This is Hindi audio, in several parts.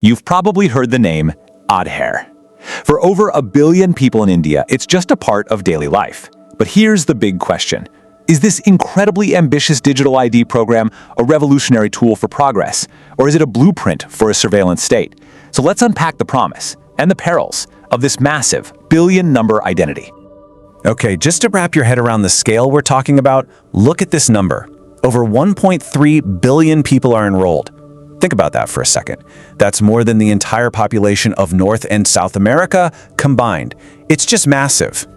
You've probably heard the name Aadhaar. For over 1 billion people in India, it's just a part of daily life. But here's the big question. Is this incredibly ambitious digital ID program a revolutionary tool for progress, or is it a blueprint for a surveillance state? So let's unpack the promise and the perils of this massive billion-number identity. Okay, just to wrap your head around the scale we're talking about, look at this number. Over 1.3 billion people are enrolled. Think about that for a second. That's more than the entire population of North and South America combined. It's just massive.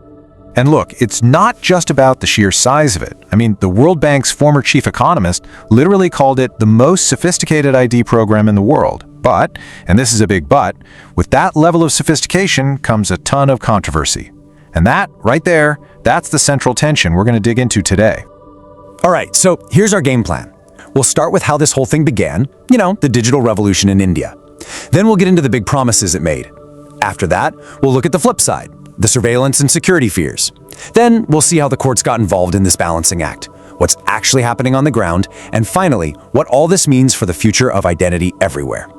And look, it's not just about the sheer size of it. I mean, the World Bank's former chief economist literally called it the most sophisticated ID program in the world. But, and this is a big but, with that level of sophistication comes a ton of controversy. And that, right there, that's the central tension we're going to dig into today. All right, so here's our game plan. We'll start with how this whole thing began, the digital revolution in India. Then we'll get into the big promises it made. After that, we'll look at the flip side, the surveillance and security fears. Then we'll see how the courts got involved in this balancing act, what's actually happening on the ground, and finally, what all this means for the future of identity everywhere.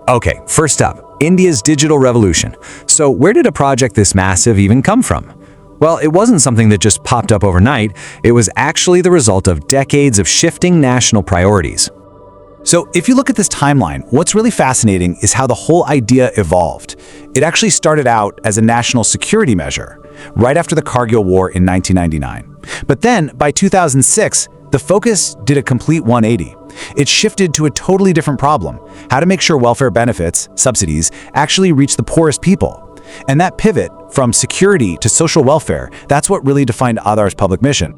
Okay, first up, India's digital revolution. So where did a project this massive even come from? Well, it wasn't something that just popped up overnight. It was actually the result of decades of shifting national priorities. So if you look at this timeline, what's really fascinating is how the whole idea evolved. It actually started out as a national security measure, right after the Kargil War in 1999. But then, by 2006, the focus did a complete 180. It shifted to a totally different problem: how to make sure welfare benefits, subsidies, actually reach the poorest people. And that pivot from security to social welfare, that's what really defined Aadhaar's public mission.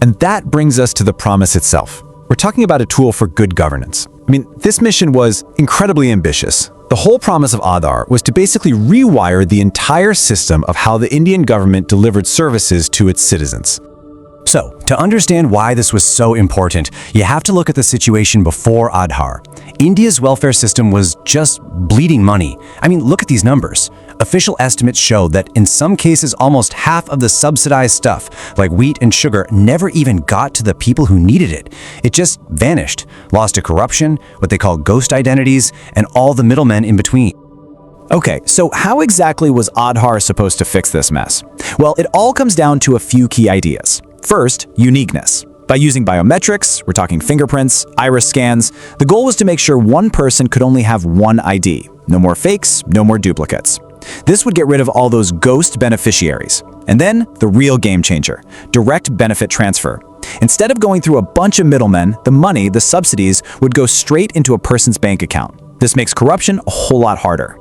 And that brings us to the promise itself. We're talking about a tool for good governance. I mean, this mission was incredibly ambitious. The whole promise of Aadhaar was to basically rewire the entire system of how the Indian government delivered services to its citizens. So, to understand why this was so important, you have to look at the situation before Aadhaar. India's welfare system was just bleeding money. I mean, look at these numbers. Official estimates show that in some cases, almost half of the subsidized stuff, like wheat and sugar, never even got to the people who needed it. It just vanished, lost to corruption, what they call ghost identities, and all the middlemen in between. Okay, so how exactly was Aadhaar supposed to fix this mess? Well, it all comes down to a few key ideas. First, uniqueness. By using biometrics, we're talking fingerprints, iris scans, the goal was to make sure one person could only have one ID. No more fakes, no more duplicates. This would get rid of all those ghost beneficiaries. And then, the real game changer, direct benefit transfer. Instead of going through a bunch of middlemen, the money, the subsidies, would go straight into a person's bank account. This makes corruption a whole lot harder.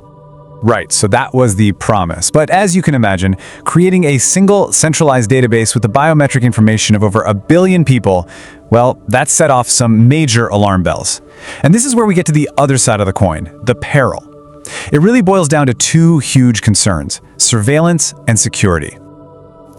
Right, so that was the promise. But as you can imagine, creating a single centralized database with the biometric information of over 1 billion people, well, that set off some major alarm bells. And this is where we get to the other side of the coin, the peril. It really boils down to two huge concerns: surveillance and security.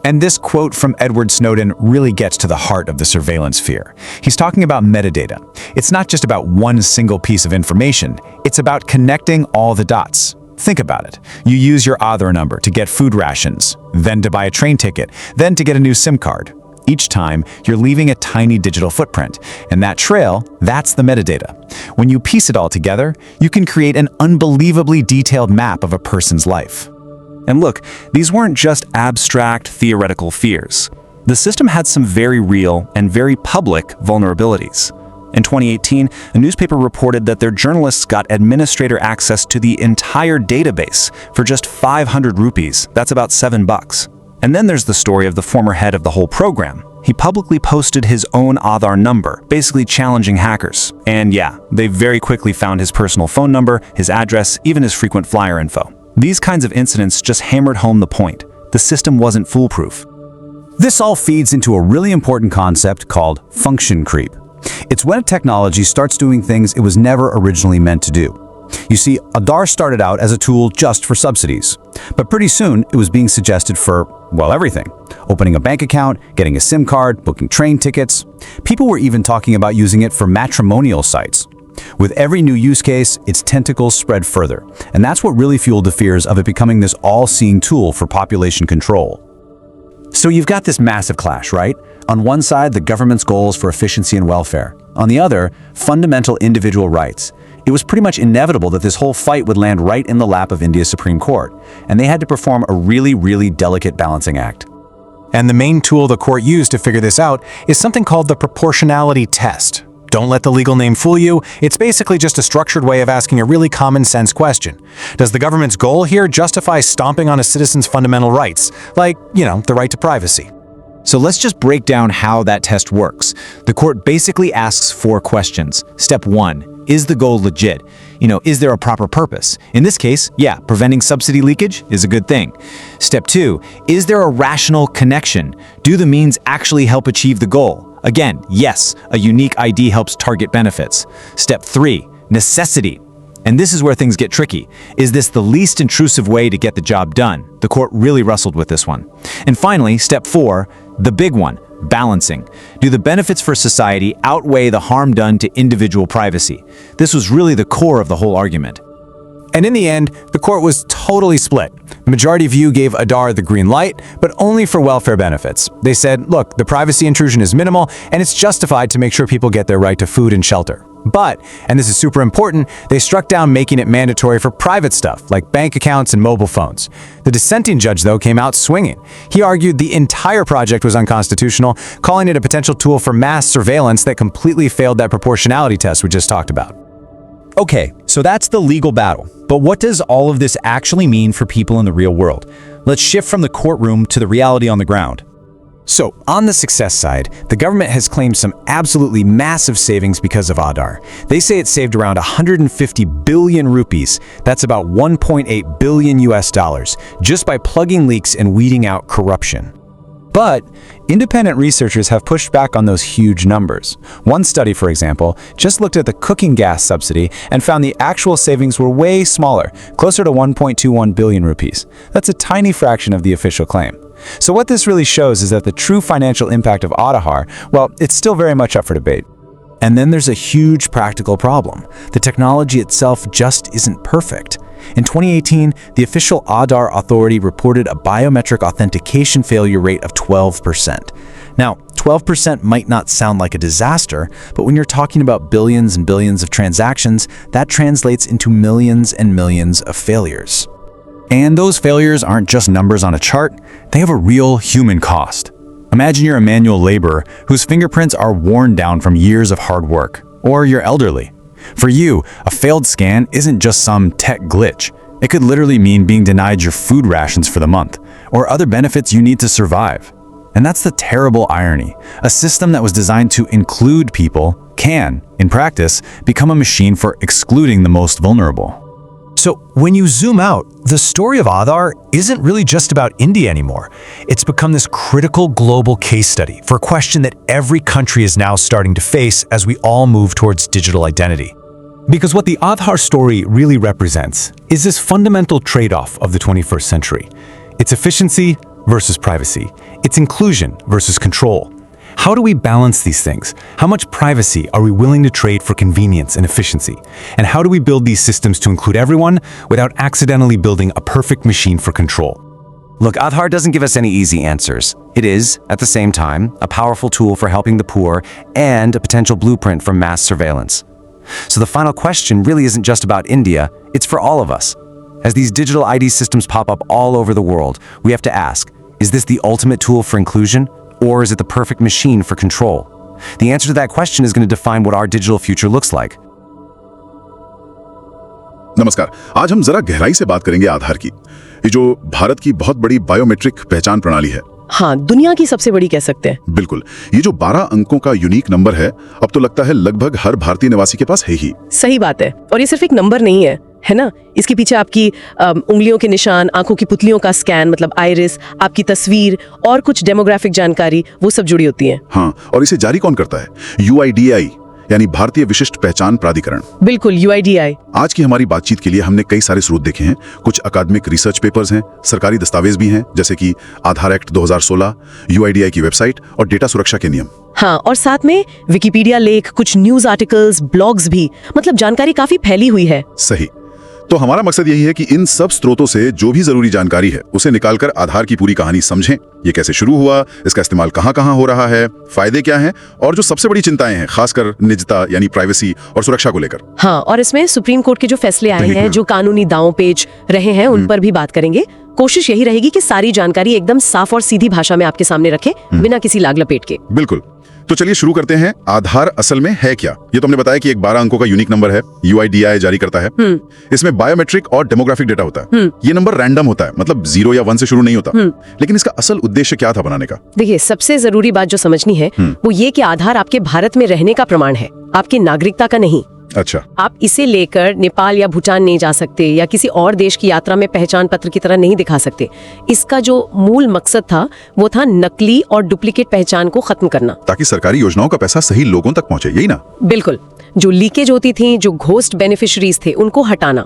And this quote from Edward Snowden really gets to the heart of the surveillance fear. He's talking about metadata. It's not just about one single piece of information, it's about connecting all the dots. Think about it. You use your Aadhaar number to get food rations, then to buy a train ticket, then to get a new SIM card. Each time, you're leaving a tiny digital footprint, and that trail, that's the metadata. When you piece it all together, you can create an unbelievably detailed map of a person's life. And look, these weren't just abstract, theoretical fears. The system had some very real and very public vulnerabilities. In 2018, a newspaper reported that their journalists got administrator access to the entire database for just 500 rupees. That's about $7. And then there's the story of the former head of the whole program. He publicly posted his own Aadhaar number, basically challenging hackers. And yeah, they very quickly found his personal phone number, his address, even his frequent flyer info. These kinds of incidents just hammered home the point. The system wasn't foolproof. This all feeds into a really important concept called function creep. It's when a technology starts doing things it was never originally meant to do. You see, Aadhaar started out as a tool just for subsidies, but pretty soon it was being suggested for, well, everything. Opening a bank account, getting a SIM card, booking train tickets. People were even talking about using it for matrimonial sites. With every new use case, its tentacles spread further, and that's what really fueled the fears of it becoming this all-seeing tool for population control. So you've got this massive clash, right? On one side, the government's goals for efficiency and welfare. On the other, fundamental individual rights. It was pretty much inevitable that this whole fight would land right in the lap of India's Supreme Court, and they had to perform a really delicate balancing act. And the main tool the court used to figure this out is something called the proportionality test. Don't let the legal name fool you. It's basically just a structured way of asking a really common sense question. Does the government's goal here justify stomping on a citizen's fundamental rights, like, the right to privacy? So let's just break down how that test works. The court basically asks 4 questions. Step 1, is the goal legit? Is there a proper purpose? In this case, yeah, preventing subsidy leakage is a good thing. Step 2, is there a rational connection? Do the means actually help achieve the goal? Again, yes, a unique ID helps target benefits. Step 3, necessity. And this is where things get tricky. Is this the least intrusive way to get the job done? The court really wrestled with this one. And finally, step 4, the big one, balancing. Do the benefits for society outweigh the harm done to individual privacy? This was really the core of the whole argument. And in the end, the court was totally split. The majority view gave Aadhaar the green light, but only for welfare benefits. They said, look, the privacy intrusion is minimal, and it's justified to make sure people get their right to food and shelter. But, and this is super important, they struck down making it mandatory for private stuff, like bank accounts and mobile phones. The dissenting judge, though, came out swinging. He argued the entire project was unconstitutional, calling it a potential tool for mass surveillance that completely failed that proportionality test we just talked about. Okay, so that's the legal battle. But what does all of this actually mean for people in the real world? Let's shift from the courtroom to the reality on the ground. So, on the success side, the government has claimed some absolutely massive savings because of Aadhaar. They say it saved around 150 billion rupees, that's about 1.8 billion US dollars, just by plugging leaks and weeding out corruption. But independent researchers have pushed back on those huge numbers. One study, for example, just looked at the cooking gas subsidy and found the actual savings were way smaller, closer to 1.21 billion rupees. That's a tiny fraction of the official claim. So what this really shows is that the true financial impact of Aadhaar, well, it's still very much up for debate. And then there's a huge practical problem. The technology itself just isn't perfect. In 2018, the official Aadhaar authority reported a biometric authentication failure rate of 12%. Now, 12% might not sound like a disaster, but when you're talking about billions and billions of transactions, that translates into millions and millions of failures. And those failures aren't just numbers on a chart, they have a real human cost. Imagine you're a manual laborer whose fingerprints are worn down from years of hard work, or you're elderly. For you, a failed scan isn't just some tech glitch. It could literally mean being denied your food rations for the month, or other benefits you need to survive. And that's the terrible irony. A system that was designed to include people can, in practice, become a machine for excluding the most vulnerable. So when you zoom out, the story of Aadhaar isn't really just about India anymore. It's become this critical global case study for a question that every country is now starting to face as we all move towards digital identity. Because what the Aadhaar story really represents is this fundamental trade-off of the 21st century. It's efficiency versus privacy. It's inclusion versus control. How do we balance these things? How much privacy are we willing to trade for convenience and efficiency? And how do we build these systems to include everyone without accidentally building a perfect machine for control? Look, Aadhaar doesn't give us any easy answers. It is, at the same time, a powerful tool for helping the poor and a potential blueprint for mass surveillance. So the final question really isn't just about India, it's for all of us. As these digital ID systems pop up all over the world, we have to ask, is this the ultimate tool for inclusion? Or is it the perfect machine for control? The answer to that question is going to define what our digital future looks like. नमस्कार, आज हम जरा गहराई से बात करेंगे आधार की। ये जो भारत की बहुत बड़ी बायोमेट्रिक पहचान प्रणाली है। हाँ, दुनिया की सबसे बड़ी कह सकते हैं। बिल्कुल, ये जो 12 अंकों का यूनिक नंबर है, अब तो लगता है लगभग हर भारतीय निवासी के पास है ही। सही बात है, और ये सिर्फ एक नंबर नहीं है ना? इसके पीछे आपकी उंगलियों के निशान, आंखों की पुतलियों का स्कैन मतलब आइरिस, आपकी तस्वीर और कुछ डेमोग्राफिक जानकारी वो सब जुड़ी होती है। हाँ, और इसे जारी कौन करता है? UIDAI यानी भारतीय विशिष्ट पहचान प्राधिकरण। बिल्कुल, UIDAI। आज की हमारी बातचीत के लिए हमने कई सारे स्रोत देखे हैं। कुछ अकादमिक रिसर्च पेपर्स हैं, सरकारी दस्तावेज भी हैं, जैसे कि आधार एक्ट 2016, UIDAI की वेबसाइट और डेटा सुरक्षा के नियम। हाँ, और साथ में विकिपीडिया लेख, कुछ न्यूज आर्टिकल्स, ब्लॉग्स भी, मतलब जानकारी काफी फैली हुई है। सही। तो हमारा मकसद यही है कि इन सब स्रोतों से जो भी जरूरी जानकारी है उसे निकालकर आधार की पूरी कहानी समझें। ये कैसे शुरू हुआ, इसका इस्तेमाल कहाँ हो रहा है, फायदे क्या हैं और जो सबसे बड़ी चिंताएं हैं खासकर निजता यानी प्राइवेसी और सुरक्षा को लेकर। हाँ, और इसमें सुप्रीम कोर्ट के जो फैसले आए हैं, जो कानूनी दांव पेच रहे हैं, उन पर भी बात करेंगे। कोशिश यही रहेगी कि सारी जानकारी एकदम साफ और सीधी भाषा में आपके सामने रखें, बिना किसी लाग लपेट के। बिल्कुल। तो चलिए शुरू करते हैं। आधार असल में है क्या? ये तो हमने बताया कि एक 12 अंकों का यूनिक नंबर है, UIDAI जारी करता है। इसमें बायोमेट्रिक और डेमोग्राफिक डेटा होता है। ये नंबर रैंडम होता है, मतलब 0 या 1 से शुरू नहीं होता। लेकिन इसका असल उद्देश्य क्या था बनाने का? देखिए, सबसे जरूरी बात जो समझनी है वो ये कि आधार आपके भारत में रहने का प्रमाण है, आपकी नागरिकता का नहीं। अच्छा। आप इसे लेकर नेपाल या भूटान नहीं जा सकते या किसी और देश की यात्रा में पहचान पत्र की तरह नहीं दिखा सकते। इसका जो मूल मकसद था वो था नकली और डुप्लीकेट पहचान को खत्म करना, ताकि सरकारी योजनाओं का पैसा सही लोगों तक पहुंचे, यही ना? बिल्कुल। जो लीकेज होती थी, जो घोस्ट बेनिफिशियरीज थे, उनको हटाना।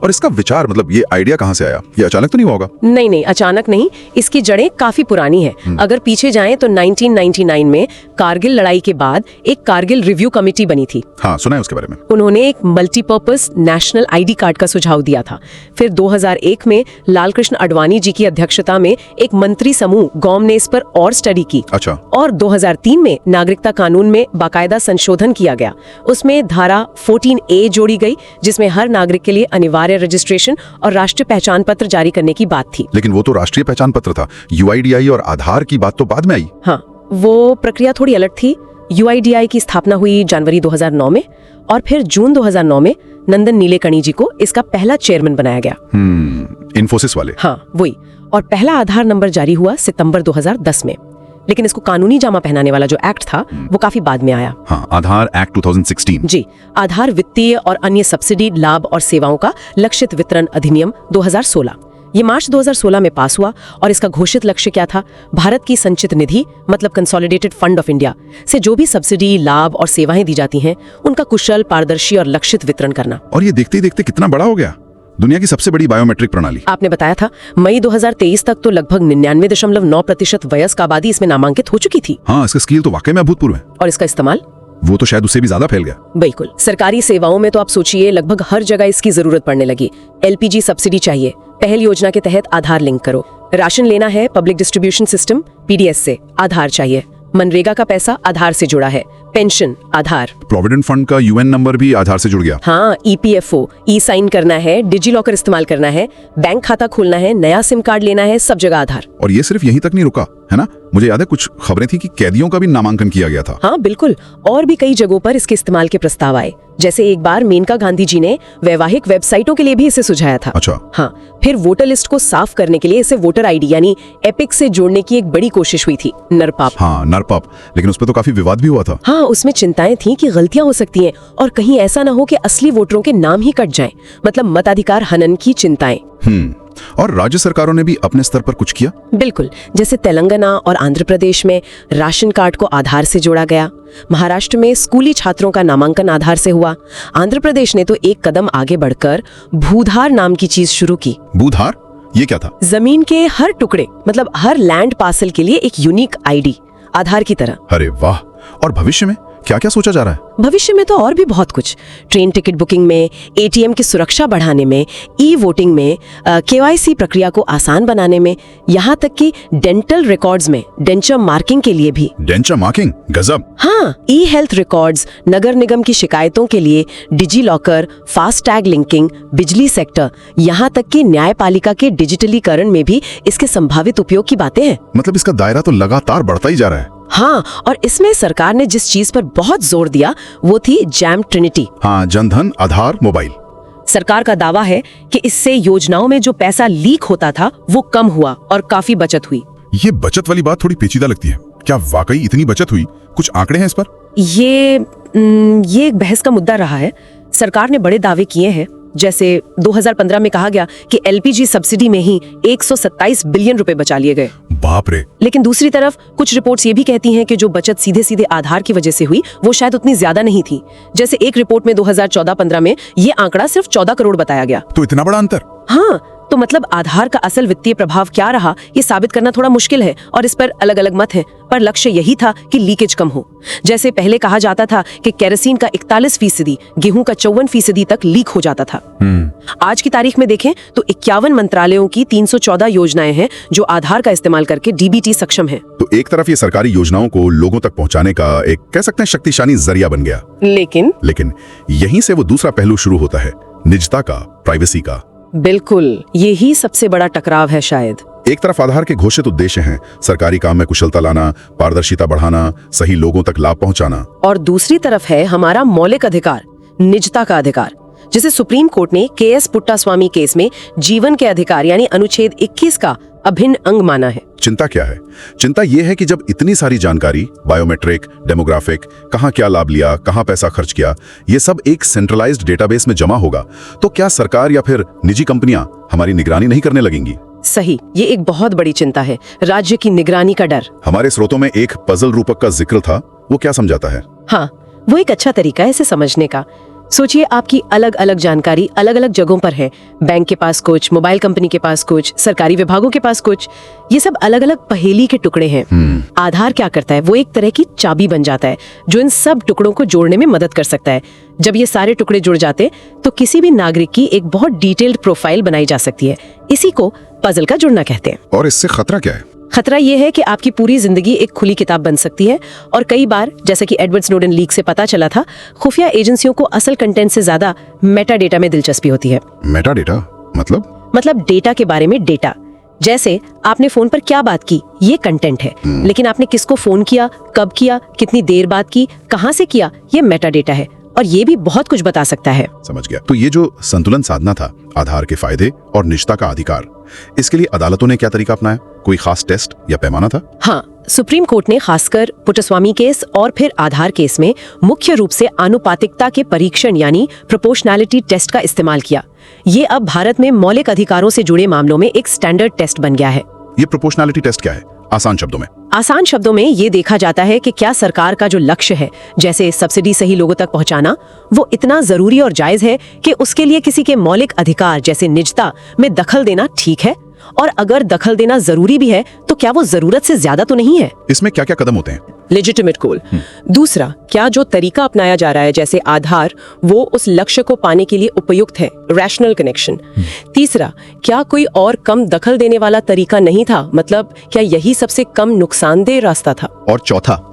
और इसका विचार, मतलब ये आइडिया कहाँ से आया? ये अचानक तो नहीं होगा? नहीं, अचानक नहीं। इसकी जड़ें काफी पुरानी है। अगर पीछे जाएं तो 1999 में कारगिल लड़ाई के बाद एक कारगिल रिव्यू कमेटी बनी थी। हाँ, सुना है उसके बारे में। उन्होंने एक मल्टीपर्पज नेशनल ID कार्ड का सुझाव दिया था। फिर 2001 में लालकृष्ण आडवाणी जी की अध्यक्षता में एक मंत्री समूह गौम ने इस पर और स्टडी की। अच्छा। और 2003 में नागरिकता कानून में बाकायदा संशोधन किया गया। उसमें धारा 14A जोड़ी गई, जिसमें हर नागरिक के लिए अनिवार्य रजिस्ट्रेशन और राष्ट्रीय पहचान पत्र जारी करने की बात थी। लेकिन वो तो राष्ट्रीय पहचान पत्र था। UIDAI और आधार की बात तो बाद में आई। हाँ, वो प्रक्रिया थोड़ी अलग थी। UIDAI की स्थापना हुई जनवरी 2009 में और फिर जून 2009 में नंदन नीलेकणी जी को इसका पहला चेयरमैन बनाया गया। इन्फोसिस वाले। हाँ, वही। और पहला आधार नंबर जारी हुआ सितंबर 2010 में। लेकिन इसको कानूनी जामा पहनाने वाला जो एक्ट था वो काफी बाद में आया। हाँ, आधार एक्ट 2016। जी, आधार वित्तीय और अन्य सब्सिडी, लाभ और सेवाओं का लक्षित वितरण अधिनियम 2016। ये मार्च 2016 में पास हुआ और इसका घोषित लक्ष्य क्या था? भारत की संचित निधि, मतलब कंसोलिडेटेड फंड ऑफ इंडिया, से जो भी सब्सिडी, लाभ और सेवाएं दी जाती हैं, उनका कुशल, पारदर्शी और लक्षित वितरण करना। और ये देखते ही देखते कितना बड़ा हो गया। दुनिया की सबसे बड़ी बायोमेट्रिक प्रणाली। आपने बताया था मई 2023 तक तो लगभग 99.9% वयस्क आबादी इसमें नामांकित हो चुकी थी। हाँ, इसका स्केल तो वाकई में अभूतपूर्व है। और इसका इस्तेमाल वो तो शायद उससे भी ज्यादा फैल गया। बिल्कुल। सरकारी सेवाओं में तो आप सोचिए, लगभग हर जगह इसकी जरूरत पड़ने लगी। LPG सब्सिडी चाहिए, पहल योजना के तहत आधार लिंक करो। राशन लेना है पब्लिक डिस्ट्रीब्यूशन सिस्टम PDS से, आधार चाहिए। मनरेगा का पैसा आधार से जुड़ा है, पेंशन आधार। प्रोविडेंट फंड का UN नंबर भी आधार से जुड़ गया। हाँ, EPFO, साइन करना है, डिजी लॉकर इस्तेमाल करना है, बैंक खाता खोलना है, नया सिम कार्ड लेना है, सब जगह आधार। और ये सिर्फ यहीं तक नहीं रुका, है ना? मुझे याद है कुछ खबरें थी कि कैदियों का भी नामांकन किया गया था। हाँ बिल्कुल, और भी कई जगहों पर इसके इस्तेमाल के प्रस्ताव आए। जैसे एक बार मेनका गांधी जी ने वैवाहिक वेबसाइटों के लिए भी इसे सुझाया था। अच्छा। हाँ, फिर वोटर लिस्ट को साफ करने के लिए इसे वोटर ID यानी एपिक से जोड़ने की एक बड़ी कोशिश हुई थी, नरपाप। हाँ, नरपाप। लेकिन उस पर तो काफी विवाद भी हुआ था। हाँ, उसमें चिंताएं थी कि गलतियां हो सकती हैं और कहीं ऐसा ना हो कि असली वोटरों के नाम ही कट जाएं, मतलब मताधिकार हनन की चिंताएं। और राज्य सरकारों ने भी अपने स्तर पर कुछ किया। बिल्कुल, जैसे तेलंगाना और आंध्र प्रदेश में राशन कार्ड को आधार से जोड़ा गया। महाराष्ट्र में स्कूली छात्रों का नामांकन आधार से हुआ। आंध्र प्रदेश ने तो एक कदम आगे बढ़कर भूधार नाम की चीज शुरू की। भूधार? ये क्या था? जमीन के हर टुकड़े, मतलब हर लैंड पार्सल के लिए एक यूनिक ID, आधार की तरह। अरे वाह! और भविष्य में क्या क्या सोचा जा रहा है? भविष्य में तो और भी बहुत कुछ। ट्रेन टिकट बुकिंग में, ATM की सुरक्षा बढ़ाने में, E-वोटिंग में, KYC प्रक्रिया को आसान बनाने में, यहाँ तक कि डेंटल रिकॉर्ड्स में डेंचर मार्किंग के लिए भी। Denture marking? गजब। हाँ, E-हेल्थ रिकॉर्ड्स, नगर निगम की शिकायतों के लिए digi locker, fast tag linking, बिजली सेक्टर, यहाँ तक कि न्यायपालिका के डिजिटलीकरण में भी इसके संभावित उपयोग की बातें हैं। मतलब इसका दायरा तो लगातार बढ़ता ही जा रहा है। हाँ, और इसमें सरकार ने जिस चीज पर बहुत जोर दिया वो थी जैम ट्रिनिटी। हाँ, जनधन, आधार, मोबाइल। सरकार का दावा है कि इससे योजनाओं में जो पैसा लीक होता था वो कम हुआ और काफी बचत हुई। ये बचत वाली बात थोड़ी पेचीदा लगती है। क्या वाकई इतनी बचत हुई? कुछ आंकड़े हैं इस पर? ये एक बहस का मुद्दा रहा है। सरकार ने बड़े दावे किए हैं, जैसे 2015 में कहा गया कि LPG सब्सिडी में ही 127 बिलियन रुपए बचा लिए गए। बाप रे! लेकिन दूसरी तरफ कुछ रिपोर्ट्स ये भी कहती हैं कि जो बचत सीधे सीधे आधार की वजह से हुई वो शायद उतनी ज्यादा नहीं थी। जैसे एक रिपोर्ट में 2014-15 में ये आंकड़ा सिर्फ 14 करोड़ बताया गया। तो इतना बड़ा अंतर? हाँ, तो मतलब आधार का असल वित्तीय प्रभाव क्या रहा ये साबित करना थोड़ा मुश्किल है और इस पर अलग अलग मत हैं। पर लक्ष्य यही था कि लीकेज कम हो। जैसे पहले कहा जाता था कि केरोसिन का 41%, गेहूं का 54% तक लीक हो जाता था। आज की तारीख में देखें तो 51 मंत्रालयों की 314 योजनाएं हैं जो आधार का इस्तेमाल करके डीबीटी सक्षम है। तो एक तरफ ये सरकारी योजनाओं को लोगों तक पहुंचाने का एक कह सकते हैं शक्तिशाली जरिया बन गया, लेकिन यहीं से वो दूसरा पहलू शुरू होता है, निजता का, प्राइवेसी का। बिल्कुल, यही सबसे बड़ा टकराव है शायद। एक तरफ आधार के घोषित उद्देश्य हैं, सरकारी काम में कुशलता लाना, पारदर्शिता बढ़ाना, सही लोगों तक लाभ पहुंचाना, और दूसरी तरफ है हमारा मौलिक अधिकार, निजता का अधिकार, जिसे सुप्रीम कोर्ट ने केएस पुट्टास्वामी केस में जीवन के अधिकार यानी अनुच्छेद 21 का अभिन्न अंग माना है। चिंता क्या है? चिंता यह है कि जब इतनी सारी जानकारी, बायोमेट्रिक, डेमोग्राफिक, कहां क्या लाभ लिया, कहां पैसा खर्च किया, ये सब एक सेंट्रलाइज्ड डेटाबेस में जमा होगा, तो क्या सरकार या फिर निजी कंपनियां हमारी निगरानी नहीं करने लगेंगी? सही, ये एक बहुत बड़ी चिंता है, राज्य की निगरानी का डर। हमारे स्रोतों में एक पजल रूपक का जिक्र था, वो क्या समझाता है? हाँ, वो एक अच्छा तरीका है इसे समझने का। सोचिए, आपकी अलग अलग जानकारी अलग अलग जगहों पर है। बैंक के पास कुछ, मोबाइल कंपनी के पास कुछ, सरकारी विभागों के पास कुछ। ये सब अलग अलग पहेली के टुकड़े हैं। आधार क्या करता है? वो एक तरह की चाबी बन जाता है जो इन सब टुकड़ों को जोड़ने में मदद कर सकता है। जब ये सारे टुकड़े जुड़ जाते तो किसी भी नागरिक की एक बहुत डिटेल्ड प्रोफाइल बनाई जा सकती है। इसी को पजल का जुड़ना कहते हैं। और इससे खतरा क्या है? खतरा ये है कि आपकी पूरी जिंदगी एक खुली किताब बन सकती है और कई बार, जैसा कि एडवर्ड स्नोडेन लीक से पता चला था, खुफिया एजेंसियों को असल कंटेंट से ज्यादा मेटा डेटा में दिलचस्पी होती है। मेटा डेटा मतलब डेटा के बारे में डेटा। जैसे आपने फोन पर क्या बात की, ये कंटेंट है, लेकिन आपने किसको फोन किया, कब किया, कितनी देर बाद की, कहां से किया, ये मेटा डेटा है और ये भी बहुत कुछ बता सकता है। समझ गया। तो ये जो संतुलन साधना था, आधार के फायदे और निजता का अधिकार, इसके लिए अदालतों ने क्या तरीका अपनाया? कोई खास टेस्ट या पैमाना था? हाँ, सुप्रीम कोर्ट ने खासकर पुट्टास्वामी केस और फिर आधार केस में मुख्य रूप से आनुपातिकता के परीक्षण यानी प्रोपोर्शनैलिटी टेस्ट का इस्तेमाल किया। ये अब भारत में मौलिक अधिकारों से जुड़े मामलों में एक स्टैंडर्ड टेस्ट बन गया है। ये प्रोपोर्शनैलिटी टेस्ट क्या है? आसान शब्दों में ये देखा जाता है कि क्या सरकार का जो लक्ष्य है, जैसे सब्सिडी सही लोगों तक पहुंचाना, वो इतना जरूरी और जायज है कि उसके लिए किसी के मौलिक अधिकार जैसे निजता में दखल देना ठीक है, और अगर दखल देना जरूरी भी है तो क्या वो जरूरत से ज्यादा तो नहीं है? इसमें क्या क्या कदम होते हैं? लेजिटिमेट गोल। दूसरा, क्या जो तरीका अपनाया जा रहा है जैसे आधार, वो उस लक्ष्य को पाने के लिए उपयुक्त है, रैशनल कनेक्शन। तीसरा, क्या कोई और कम दखल देने वाला तरीका नहीं था, मतलब क्या यही सबसे कम नुकसानदेह रास्ता था? और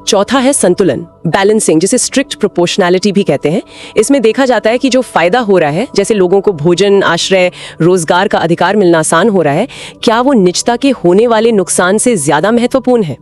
चौथा है संतुलन, बैलेंसिंग, जिसे स्ट्रिक्ट प्रोपोर्शनैलिटी भी कहते हैं। इसमें देखा जाता है कि जो फायदा हो रहा है, जैसे लोगों को भोजन, आश्रय, रोजगार का अधिकार मिलना आसान हो रहा है, क्या वो निजता के होने वाले नुकसान से ज्यादा महत्वपूर्ण है?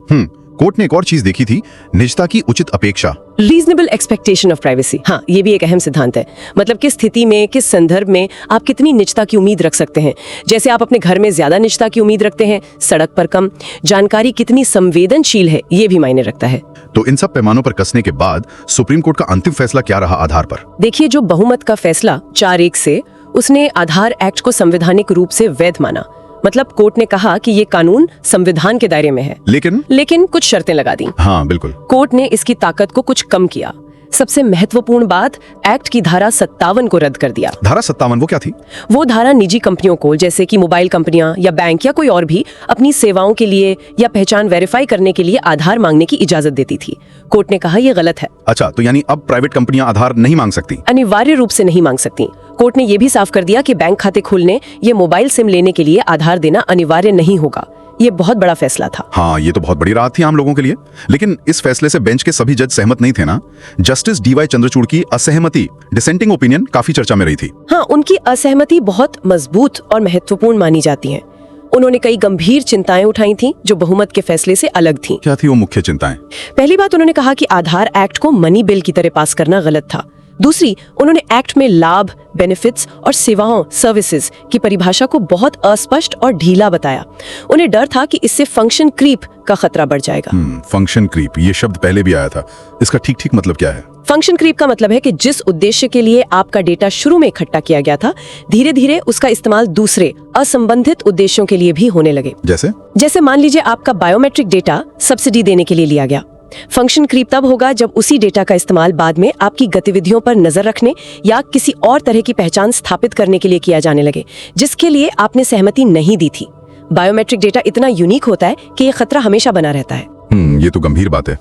कोर्ट ने एक और चीज देखी थी, निजता की उचित अपेक्षा, रीजनेबल एक्सपेक्टेशन ऑफ प्राइवेसी। हाँ, ये भी एक अहम सिद्धांत है। मतलब किस स्थिति में, किस संदर्भ में आप कितनी निजता की उम्मीद रख सकते हैं। जैसे आप अपने घर में ज्यादा निजता की उम्मीद रखते हैं, सड़क पर कम। जानकारी कितनी संवेदनशील है, ये भी मायने रखता है। तो इन सब पैमानों पर कसने के बाद सुप्रीम कोर्ट का अंतिम फैसला क्या रहा आधार पर? देखिए, जो बहुमत का फैसला 4-1 से, उसने आधार एक्ट को संवैधानिक रूप से वैध माना। मतलब कोर्ट ने कहा कि ये कानून संविधान के दायरे में है, लेकिन कुछ शर्तें लगा दी। हाँ, बिल्कुल। कोर्ट ने इसकी ताकत को कुछ कम किया। सबसे महत्वपूर्ण बात, एक्ट की धारा 57 को रद्द कर दिया। धारा 57 वो क्या थी? वो धारा निजी कंपनियों को, जैसे कि मोबाइल कंपनियां या बैंक या कोई और भी, अपनी सेवाओं के लिए या पहचान वेरीफाई करने के लिए आधार मांगने की इजाजत देती थी। कोर्ट ने कहा ये गलत है। अच्छा, तो यानी अब प्राइवेट कंपनियां आधार नहीं मांग सकती? अनिवार्य रूप से नहीं मांग सकती। कोर्ट ने ये भी साफ कर दिया कि बैंक खाते खोलने या मोबाइल सिम लेने के लिए आधार देना अनिवार्य नहीं होगा। ये बहुत बड़ा फैसला था। हाँ, ये तो बहुत बड़ी राहत थी आम लोगों के लिए। लेकिन इस फैसले से बेंच के सभी जज सहमत नहीं थे ना? जस्टिस डीवाई चंद्रचूड़ की असहमति, डिसेंटिंग ओपिनियन, काफी चर्चा में रही थी। हाँ, उनकी असहमति बहुत मजबूत और महत्वपूर्ण मानी जाती है। उन्होंने कई गंभीर चिंताएं उठाई थीं जो बहुमत के फैसले से अलग थीं। क्या थी वो मुख्य चिंताएं? पहली बात, उन्होंने कहा कि आधार एक्ट को मनी बिल की तरह पास करना गलत था। दूसरी, उन्होंने एक्ट में लाभ, बेनिफिट्स और सेवाओं, सर्विसेज की परिभाषा को बहुत अस्पष्ट और ढीला बताया। उन्हें डर था कि इससे फंक्शन क्रीप का खतरा बढ़ जाएगा। फंक्शन क्रीप, ये शब्द पहले भी आया था। इसका ठीक मतलब क्या है? फंक्शन क्रीप का मतलब है कि जिस उद्देश्य के लिए आपका डेटा शुरू में इकट्ठा किया गया था, धीरे धीरे उसका इस्तेमाल दूसरे असंबंधित उद्देश्यों के लिए भी होने लगे। जैसे मान लीजिए आपका बायोमेट्रिक डेटा सब्सिडी देने के लिए लिया गया, फंक्शन क्रीप तब होगा जब उसी डेटा का इस्तेमाल बाद में आपकी गतिविधियों पर नजर रखने या किसी और तरह की पहचान स्थापित करने के लिए किया जाने लगे, जिसके लिए आपने सहमति नहीं दी थी। बायोमेट्रिक डेटा इतना यूनिक होता है कि यह खतरा हमेशा बना रहता है। ये तो गंभीर बात है।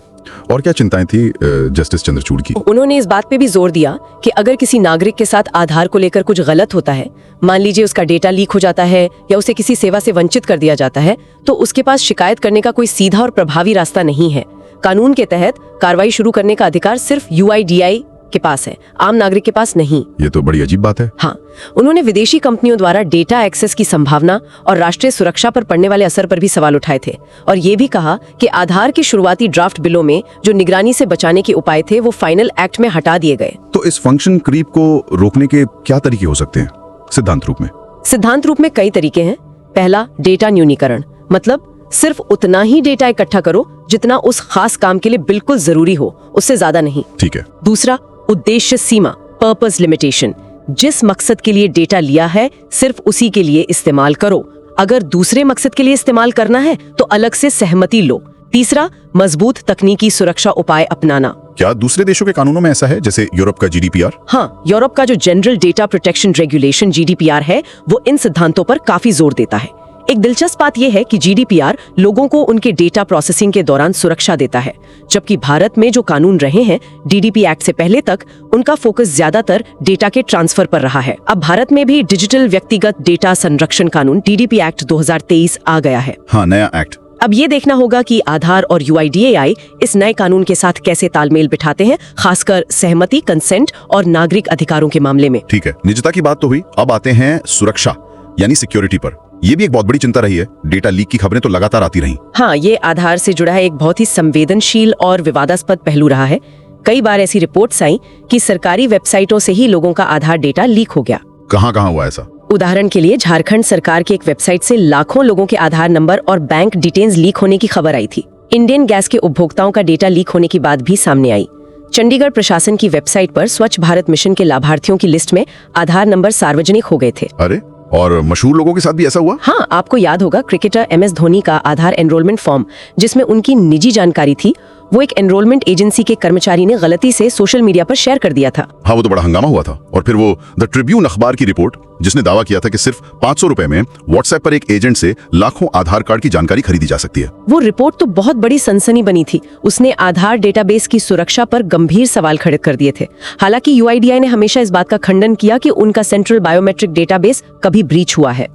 और क्या चिंताएं थी जस्टिस चंद्रचूड़ की? उन्होंने इस बात पे भी जोर दिया कि अगर किसी नागरिक के साथ आधार को लेकर कुछ गलत होता है, मान लीजिए उसका डेटा लीक हो जाता है या उसे किसी सेवा से वंचित कर दिया जाता है, तो उसके पास शिकायत करने का कोई सीधा और प्रभावी रास्ता नहीं है। कानून के तहत कार्रवाई शुरू करने का अधिकार सिर्फ UIDAI के पास है, आम नागरिक के पास नहीं। ये तो बड़ी अजीब बात है। हाँ, उन्होंने विदेशी कंपनियों द्वारा डेटा एक्सेस की संभावना और राष्ट्रीय सुरक्षा पर पड़ने वाले असर पर भी सवाल उठाए थे और ये भी कहा कि आधार के शुरुआती ड्राफ्ट बिलों में जो निगरानी से बचाने के उपाय थे वो फाइनल एक्ट में हटा दिए गए। तो इस फंक्शन क्रीप को रोकने के क्या तरीके हो सकते हैं सिद्धांत रूप में? सिद्धांत रूप में कई तरीके हैं। पहला, डेटा न्यूनीकरण, मतलब सिर्फ उतना ही डेटा इकट्ठा करो जितना उस खास काम के लिए बिल्कुल जरूरी हो, उससे ज्यादा नहीं। ठीक है। दूसरा, उद्देश्य सीमा, पर्पस लिमिटेशन, जिस मकसद के लिए डेटा लिया है सिर्फ उसी के लिए इस्तेमाल करो। अगर दूसरे मकसद के लिए इस्तेमाल करना है तो अलग से सहमति लो। तीसरा, मजबूत तकनीकी सुरक्षा उपाय अपनाना। क्या दूसरे देशों के कानूनों में ऐसा है, जैसे यूरोप का GDPR? हाँ, यूरोप का जो general data protection regulation GDPR है वो इन सिद्धांतों पर काफी जोर देता है। एक दिलचस्प बात यह है कि GDPR लोगों को उनके डेटा प्रोसेसिंग के दौरान सुरक्षा देता है, जबकि भारत में जो कानून रहे हैं DDP एक्ट से पहले तक, उनका फोकस ज्यादातर डेटा के ट्रांसफर पर रहा है। अब भारत में भी डिजिटल व्यक्तिगत डेटा संरक्षण कानून DDP एक्ट 2023 आ गया है। हाँ, नया एक्ट। अब ये देखना होगा कि आधार और UIDAI इस नए कानून के साथ कैसे तालमेल बिठाते हैं, खासकर सहमति, कंसेंट और नागरिक अधिकारों के मामले में। ठीक है, निजता की बात तो हुई, अब आते हैं सुरक्षा यानी सिक्योरिटी पर। ये भी एक बहुत बड़ी चिंता रही है। डेटा लीक की खबरें तो लगातार आती रहीं। हाँ, ये आधार से जुड़ा है एक बहुत ही संवेदनशील और विवादास्पद पहलू रहा है। कई बार ऐसी रिपोर्ट्स आई कि सरकारी वेबसाइटों से ही लोगों का आधार डेटा लीक हो गया। कहाँ हुआ ऐसा? उदाहरण के लिए झारखंड सरकार की एक वेबसाइट से लाखों लोगों के आधार नंबर और बैंक डिटेल्स लीक होने की खबर आई थी। इंडियन गैस के उपभोक्ताओं का डेटा लीक होने की बात भी सामने आई। चंडीगढ़ प्रशासन की वेबसाइट पर स्वच्छ भारत मिशन के लाभार्थियों की लिस्ट में आधार नंबर सार्वजनिक हो गए थे। अरे, और मशहूर लोगों के साथ भी ऐसा हुआ? हाँ, आपको याद होगा क्रिकेटर MS धोनी का आधार एनरोलमेंट फॉर्म, जिसमें उनकी निजी जानकारी थी, वो एक एनरोलमेंट एजेंसी के कर्मचारी ने गलती से सोशल मीडिया पर शेयर कर दिया था। हाँ, वो तो बड़ा हंगामा हुआ था। और फिर वो द ट्रिब्यून अखबार की रिपोर्ट, जिसने दावा किया था कि सिर्फ 500 रुपए में व्हाट्सएप पर एक एजेंट से लाखों आधार कार्ड की जानकारी खरीदी जा सकती है। वो रिपोर्ट तो बहुत बड़ी सनसनी बनी थी। उसने आधार डेटाबेस की सुरक्षा पर गंभीर सवाल खड़े कर दिए थे। हालांकि UIDAI ने हमेशा इस बात का खंडन किया कि उनका सेंट्रल बायोमेट्रिक डेटाबेस कभी ब्रीच हुआ है।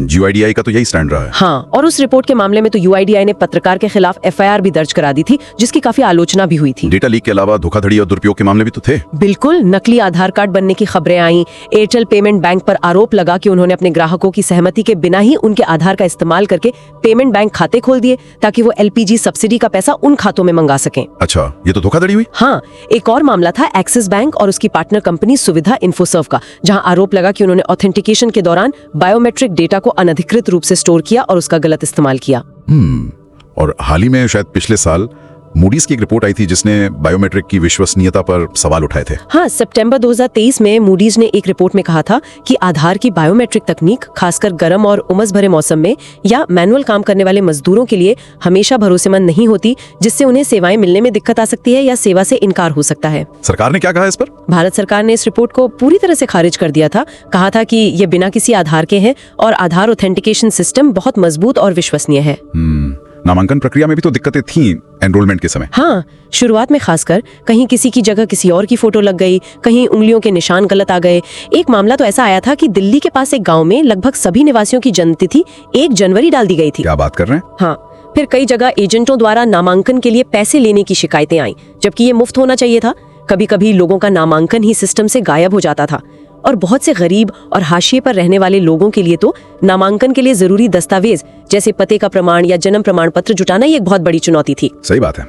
UIDAI का तो यही स्टैंड रहा है। हाँ, और उस रिपोर्ट के मामले में तो UIDAI ने पत्रकार के खिलाफ FIR भी दर्ज करा दी थी, जिसकी काफी आलोचना भी हुई थी। डेटा लीक के अलावा धोखाधड़ी और दुरुपयोग के मामले भी तो थे। बिल्कुल, नकली आधार कार्ड बनने की खबरें आईं। एयरटेल पेमेंट बैंक पर आरोप लगा कि उन्होंने अपने ग्राहकों की सहमति के बिना ही उनके आधार का इस्तेमाल करके पेमेंट बैंक खाते खोल दिए ताकि वो LPG सब्सिडी का पैसा उन खातों में मंगा सकें। अच्छा, ये तो धोखाधड़ी हुई। हाँ, एक और मामला था एक्सिस बैंक और उसकी पार्टनर कंपनी सुविधा इन्फोसर्व का, जहां आरोप लगा कि उन्होंने ऑथेंटिकेशन के दौरान बायोमेट्रिक डेटा को अनधिकृत रूप से स्टोर किया और उसका गलत इस्तेमाल किया। और हाल ही में शायद पिछले साल मूडीज की एक रिपोर्ट आई थी जिसने बायोमेट्रिक की विश्वसनीयता पर सवाल उठाए थे। हाँ, सितंबर 2023 में मूडीज ने एक रिपोर्ट में कहा था कि आधार की बायोमेट्रिक तकनीक खासकर गर्म और उमस भरे मौसम में या मैनुअल काम करने वाले मजदूरों के लिए हमेशा भरोसेमंद नहीं होती, जिससे उन्हें सेवाएं मिलने में दिक्कत आ सकती है या सेवा से इनकार हो सकता है। सरकार ने क्या कहा इस पर? भारत सरकार ने इस रिपोर्ट को पूरी तरह से खारिज कर दिया था। कहा था कि ये बिना किसी आधार के हैं और आधार ऑथेंटिकेशन सिस्टम बहुत मजबूत और विश्वसनीय है। नामांकन प्रक्रिया में भी तो दिक्कतें थीं एनरोलमेंट के समय। हाँ, शुरुआत में खासकर कहीं किसी की जगह किसी और की फोटो लग गई, कहीं उंगलियों के निशान गलत आ गए। एक मामला तो ऐसा आया था कि दिल्ली के पास एक गांव में लगभग सभी निवासियों की जन्मतिथि 1 जनवरी डाल दी गई थी। क्या बात कर रहे हैं? हाँ, फिर कई जगह एजेंटों द्वारा नामांकन के लिए पैसे लेने की शिकायतें आईं, जबकि ये मुफ्त होना चाहिए था। कभी कभी लोगों का नामांकन ही सिस्टम से गायब हो जाता था और बहुत से गरीब और हाशिए पर रहने वाले लोगों के लिए तो नामांकन के लिए जरूरी दस्तावेज जैसे पते का प्रमाण या जन्म प्रमाण पत्र जुटाना ही एक बहुत बड़ी चुनौती थी। सही बात है।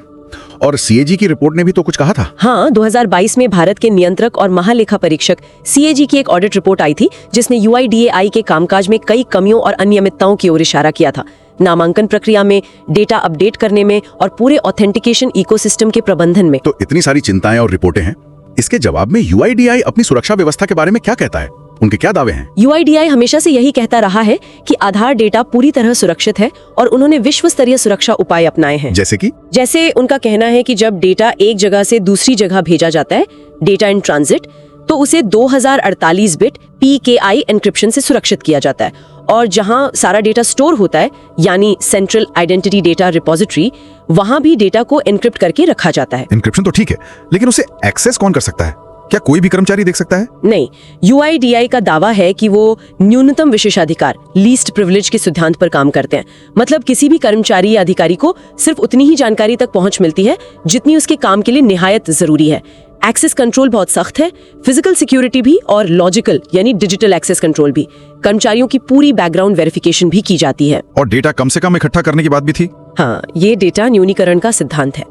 और CAG की रिपोर्ट ने भी तो कुछ कहा था। हाँ, 2022 में भारत के नियंत्रक और महालेखा परीक्षक CAG की एक ऑडिट रिपोर्ट आई थी, जिसने UIDAI के कामकाज में कई कमियों और अनियमितताओं की ओर इशारा किया था। नामांकन प्रक्रिया में, डेटा अपडेट करने में और पूरे ऑथेंटिकेशन इकोसिस्टम के प्रबंधन में। तो इतनी सारी चिंताएं और रिपोर्टें हैं, इसके जवाब में UIDAI अपनी सुरक्षा व्यवस्था के बारे में क्या कहता है? उनके क्या दावे हैं? UIDAI हमेशा से यही कहता रहा है कि आधार डेटा पूरी तरह सुरक्षित है और उन्होंने विश्व स्तरीय सुरक्षा उपाय अपनाए हैं। जैसे उनका कहना है कि जब डेटा एक जगह से दूसरी जगह भेजा जाता है, डेटा इन ट्रांजिट, तो उसे 2048 बिट PKI एन्क्रिप्शन से सुरक्षित किया जाता है और जहां सारा डेटा स्टोर होता है, यानी सेंट्रल आइडेंटिटी डेटा रिपोजिटरी, वहां भी डेटा को एन्क्रिप्ट करके रखा जाता है। एन्क्रिप्शन तो ठीक है, लेकिन उसे एक्सेस कौन कर सकता है? क्या कोई भी कर्मचारी देख सकता है? नहीं, UIDAI का दावा है कि वो न्यूनतम विशेषाधिकार, लीस्ट प्रिविलेज के सिद्धांत पर काम करते हैं। मतलब किसी भी कर्मचारी या अधिकारी को सिर्फ उतनी ही जानकारी तक पहुंच मिलती है जितनी उसके काम के लिए निहायत जरूरी है। एक्सेस कंट्रोल बहुत सख्त है, फिजिकल सिक्योरिटी भी और लॉजिकल यानी डिजिटल एक्सेस कंट्रोल भी। कर्मचारियों की पूरी बैकग्राउंड वेरिफिकेशन भी की जाती है। और डेटा कम से कम इकट्ठा करने की बात भी थी? हाँ, ये डेटा न्यूनीकरण का सिद्धांत है।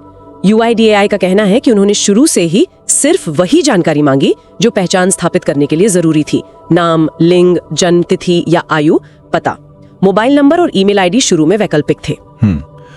UIDAI का कहना है कि उन्होंने शुरू से ही सिर्फ वही जानकारी मांगी जो पहचान स्थापित करने के लिए जरूरी थी। नाम, लिंग, जन्म तिथि या आयु, पता, मोबाइल नंबर और ईमेल आईडी शुरू में वैकल्पिक थे।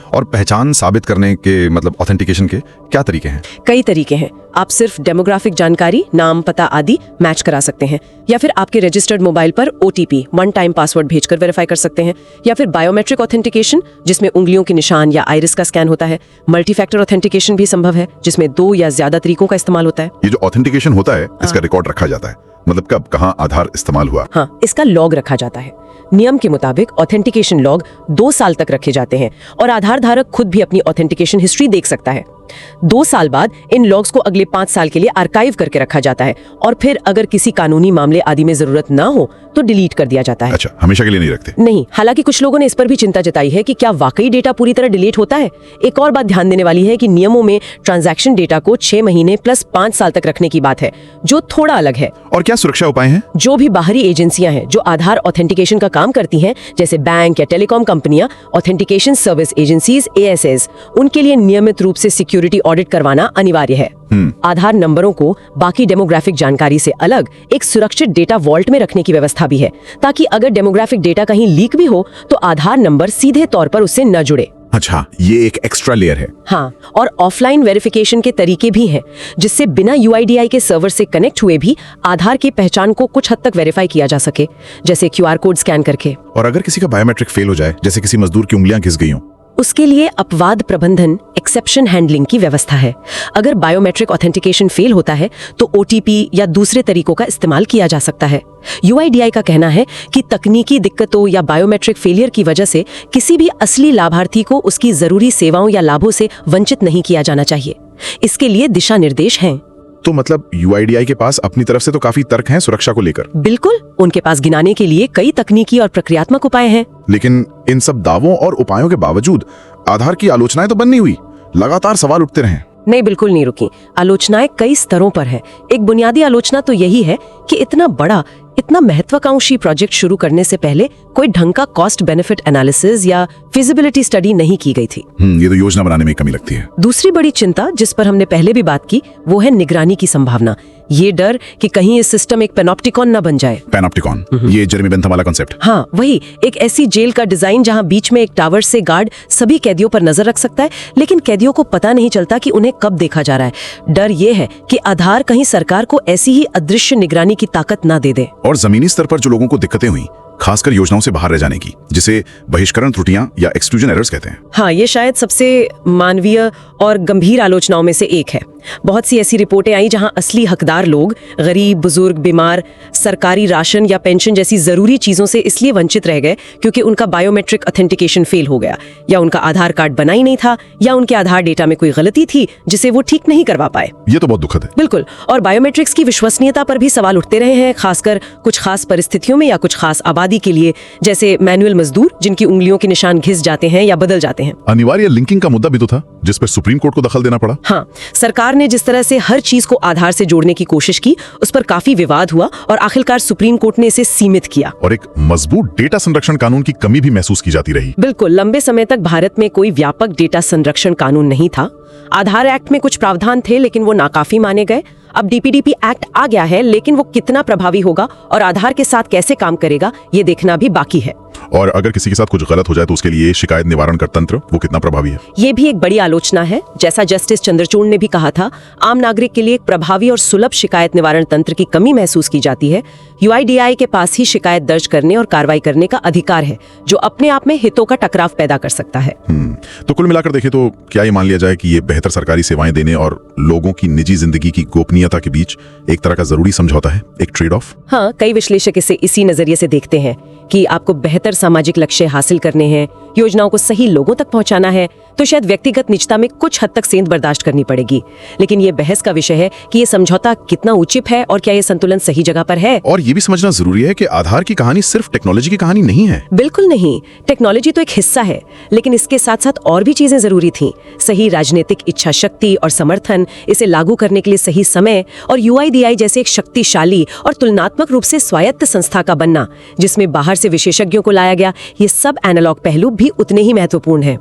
और पहचान साबित करने के मतलब ऑथेंटिकेशन के क्या तरीके हैं? कई तरीके हैं। आप सिर्फ डेमोग्राफिक जानकारी, नाम, पता आदि मैच करा सकते हैं, या फिर आपके रजिस्टर्ड मोबाइल पर OTP, वन टाइम पासवर्ड भेजकर वेरीफाई कर सकते हैं, या फिर बायोमेट्रिक ऑथेंटिकेशन जिसमें उंगलियों के निशान या आइरिस का स्कैन होता है। मल्टी फैक्टर ऑथेंटिकेशन भी संभव है जिसमें 2 या ज्यादा तरीकों का इस्तेमाल होता है। ये जो ऑथेंटिकेशन होता है, इसका रिकॉर्ड रखा जाता है, मतलब कब कहाँ आधार इस्तेमाल हुआ? हाँ, इसका लॉग रखा जाता है। नियम के मुताबिक ऑथेंटिकेशन लॉग 2 साल तक रखे जाते हैं और आधार धारक खुद भी अपनी ऑथेंटिकेशन हिस्ट्री देख सकता है। 2 साल बाद इन लॉग्स को अगले 5 साल के लिए आर्काइव करके रखा जाता है और फिर अगर किसी कानूनी मामले आदि में जरूरत ना हो तो डिलीट कर दिया जाता है। अच्छा, हमेशा के लिए नहीं रखते? नहीं, हालांकि कुछ लोगों ने इस पर भी चिंता जताई है कि क्या वाकई डेटा पूरी तरह डिलीट होता है। एक और बात ध्यान देने वाली है कि नियमों में ट्रांजैक्शन डेटा को 6 महीने प्लस 5 साल तक रखने की बात है, जो थोड़ा अलग है। और क्या सुरक्षा उपाय हैं? जो भी बाहरी एजेंसियां हैं जो आधार ऑथेंटिकेशन का काम करती हैं, जैसे बैंक या टेलीकॉम कंपनियां, ऑथेंटिकेशन सर्विस एजेंसीज ASAs, उनके लिए नियमित रूप से सिक्योरिटी ऑडिट करवाना अनिवार्य है। आधार नंबरों को बाकी डेमोग्राफिक जानकारी से अलग एक सुरक्षित डेटा वॉल्ट में रखने की व्यवस्था भी है, ताकि अगर डेमोग्राफिक डेटा कहीं लीक भी हो तो आधार नंबर सीधे तौर पर उससे न जुड़े। अच्छा, ये एक एक्स्ट्रा लेयर है। हाँ, और ऑफलाइन वेरिफिकेशन के तरीके भी हैं, जिससे बिना UIDAI के सर्वर से कनेक्ट हुए भी आधार की पहचान को कुछ हद तक वेरीफाई किया जा सके, जैसे QR कोड स्कैन करके। और अगर किसी का बायोमेट्रिक फेल हो जाए, जैसे किसी मजदूर की उंगलियां घिस गई हों, उसके लिए अपवाद प्रबंधन, एक्सेप्शन हैंडलिंग की व्यवस्था है। अगर बायोमेट्रिक ऑथेंटिकेशन फेल होता है तो OTP या दूसरे तरीकों का इस्तेमाल किया जा सकता है। UIDAI का कहना है कि तकनीकी दिक्कतों या बायोमेट्रिक फेलियर की वजह से किसी भी असली लाभार्थी को उसकी जरूरी सेवाओं या लाभों से वंचित नहीं किया जाना चाहिए। इसके लिए दिशा निर्देश हैं। तो मतलब UIDAI के पास अपनी तरफ से तो काफी तर्क हैं सुरक्षा को लेकर। बिल्कुल, उनके पास गिनाने के लिए कई तकनीकी और प्रक्रियात्मक उपाय हैं। लेकिन इन सब दावों और उपायों के बावजूद आधार की आलोचनाएं तो बंद नहीं हुई, लगातार सवाल उठते रहे। नहीं, बिल्कुल नहीं रुकी। आलोचनाएं कई स्तरों पर है। एक बुनियादी आलोचना तो यही है कि इतना बड़ा, इतना महत्वाकांक्षी प्रोजेक्ट शुरू करने से पहले कोई ढंग का कॉस्ट बेनिफिट एनालिसिस या फिजिबिलिटी स्टडी नहीं की गई थी। ये तो योजना बनाने में कमी लगती है। दूसरी बड़ी चिंता, जिस पर हमने पहले भी बात की, वो है निगरानी की संभावना। ये डर कि कहीं ये सिस्टम एक पैनोप्टिकॉन न बन जाए। पैनोप्टिकॉन, ये जेरेमी बेंथम वाला कॉन्सेप्ट। हाँ, वही, एक ऐसी जेल का डिजाइन जहाँ बीच में एक टावर से गार्ड सभी कैदियों पर नजर रख सकता है, लेकिन कैदियों को पता नहीं चलता कि उन्हें कब देखा जा रहा है। डर ये है कि आधार कहीं सरकार को ऐसी ही अदृश्य निगरानी की ताकत ना दे दे। और जमीनी स्तर पर जो लोगों को दिक्कतें हुई, खासकर योजनाओं से बाहर रह जाने की, जिसे बहिष्करण त्रुटियां या एक्सक्लूजन एरर्स कहते हैं। हाँ, ये शायद सबसे मानवीय और गंभीर आलोचनाओं में से एक है। बहुत सी ऐसी रिपोर्टें आई जहां असली हकदार लोग, गरीब, बुजुर्ग, बीमार, सरकारी राशन या पेंशन जैसी जरूरी चीजों से इसलिए वंचित रह गए क्योंकि उनका बायोमेट्रिक ऑथेंटिकेशन फेल हो गया, या उनका आधार कार्ड बना ही नहीं था, या उनके आधार डेटा में कोई गलती थी जिसे वो ठीक नहीं करवा पाए। ये तो बहुत दुखद है। बिल्कुल, और बायोमेट्रिक्स की विश्वसनीयता पर भी सवाल उठते रहे हैं, खासकर कुछ खास परिस्थितियों में या कुछ खास आबादी के लिए, जैसे मैनुअल मजदूर जिनकी उंगलियों के निशान घिस जाते हैं या बदल जाते हैं। अनिवार्य लिंकिंग का मुद्दा भी तो था, जिस पर सुप्रीम कोर्ट को दखल देना पड़ा। हाँ, सरकार ने जिस तरह से हर चीज को आधार से जोड़ने की कोशिश की, उस पर काफी विवाद हुआ और आखिरकार सुप्रीम कोर्ट ने इसे सीमित किया। और एक मजबूत डेटा संरक्षण कानून की कमी भी महसूस की जाती रही। बिल्कुल, लंबे समय तक भारत में कोई व्यापक डेटा संरक्षण कानून नहीं था। आधार एक्ट में कुछ प्रावधान थे, लेकिन वो नाकाफी माने गए। अब DPDP एक्ट आ गया है, लेकिन वो कितना प्रभावी होगा और आधार के साथ कैसे काम करेगा, ये देखना भी बाकी है। और अगर किसी के साथ कुछ गलत हो जाए तो उसके लिए शिकायत निवारण का तंत्र वो कितना प्रभावी है? ये भी एक बड़ी आलोचना है। जैसा जस्टिस चंद्रचूड़ ने भी कहा था, आम नागरिक के लिए एक प्रभावी और सुलभ शिकायत निवारण तंत्र की कमी महसूस की जाती है। यूआईडीआई के पास ही शिकायत दर्ज करने और कार्रवाई करने का अधिकार है, जो अपने आप में हितों का टकराव पैदा कर सकता है। तो कुल मिलाकर देखें तो क्या ये मान लिया जाए कि ये बेहतर सरकारी सेवाएं देने और लोगों की निजी जिंदगी की गोपनीयता के बीच एक तरह का जरूरी समझौता है, एक ट्रेड ऑफ? हाँ, कई विश्लेषक इसे इसी नजरिए से देखते हैं कि आपको बेहतर सामाजिक लक्ष्य हासिल करने हैं, योजनाओं को सही लोगों तक पहुंचाना है, तो शायद व्यक्तिगत निजता में कुछ हद तक सेंध बर्दाश्त करनी पड़ेगी। लेकिन ये बहस का विषय है कि ये समझौता कितना उचित है और क्या ये संतुलन सही जगह पर है। और ये भी समझना जरूरी है कि आधार की कहानी सिर्फ टेक्नोलॉजी की कहानी नहीं है। बिल्कुल नहीं, टेक्नोलॉजी तो एक हिस्सा है, लेकिन इसके साथ साथ और भी चीजें जरूरी थीं। सही राजनीतिक इच्छा शक्ति और समर्थन, इसे लागू करने के लिए सही समय, और यूआईडीआई जैसे एक शक्तिशाली और तुलनात्मक रूप से स्वायत्त संस्था का बनना, जिसमें बाहर से विशेषज्ञों को लाया गया। ये सब एनालॉग पहलू भी उतने ही महत्वपूर्ण है।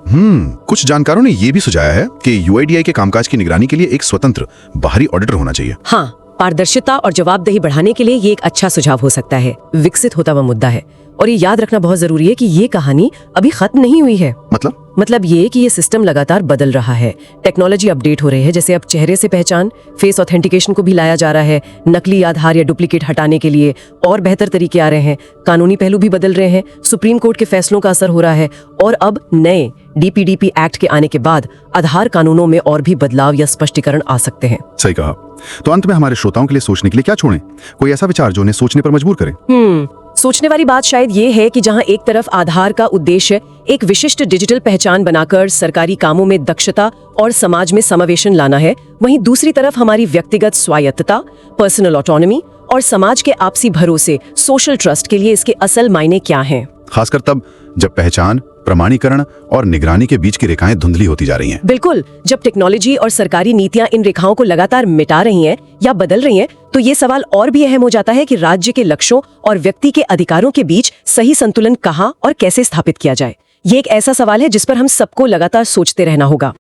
कुछ जानकारों ने यह भी सुझाया है कि यूआईडीआई के कामकाज की निगरानी के लिए एक स्वतंत्र बाहरी ऑडिटर होना चाहिए। हाँ, पारदर्शिता और जवाबदेही बढ़ाने के लिए ये एक अच्छा सुझाव हो सकता है। विकसित होता हुआ मुद्दा है, और ये याद रखना बहुत जरूरी है कि ये कहानी अभी खत्म नहीं हुई है। मतलब ये कि ये सिस्टम लगातार बदल रहा है, टेक्नोलॉजी अपडेट हो रही है। जैसे अब चेहरे से पहचान, फेस ऑथेंटिकेशन को भी लाया जा रहा है, नकली आधार या डुप्लीकेट हटाने के लिए और बेहतर तरीके आ रहे हैं, कानूनी पहलू भी बदल रहे हैं, सुप्रीम कोर्ट के फैसलों का असर हो रहा है, और अब नए डीपीडीपी एक्ट के आने के बाद आधार कानूनों में और भी बदलाव या स्पष्टीकरण आ सकते हैं। सही कहा। तो अंत में हमारे श्रोताओं के लिए सोचने के लिए क्या छोड़ें? कोई ऐसा विचार जो उन्हें सोचने पर मजबूर करे? सोचने वाली बात शायद ये है कि जहां एक तरफ आधार का उद्देश्य एक विशिष्ट डिजिटल पहचान बनाकर सरकारी कामों में दक्षता और समाज में समावेशन लाना है, वहीं दूसरी तरफ हमारी व्यक्तिगत स्वायत्तता, पर्सनल ऑटोनॉमी और समाज के आपसी भरोसे, सोशल ट्रस्ट के लिए इसके असल मायने क्या हैं। खासकर तब जब पहचान, प्रमाणीकरण और निगरानी के बीच की रेखाएं धुंधली होती जा रही हैं। बिल्कुल, जब टेक्नोलॉजी और सरकारी नीतियां इन रेखाओं को लगातार मिटा रही हैं या बदल रही हैं, तो ये सवाल और भी अहम हो जाता है कि राज्य के लक्ष्यों और व्यक्ति के अधिकारों के बीच सही संतुलन कहां और कैसे स्थापित किया जाए। ये एक ऐसा सवाल है जिस पर हम सबको लगातार सोचते रहना होगा।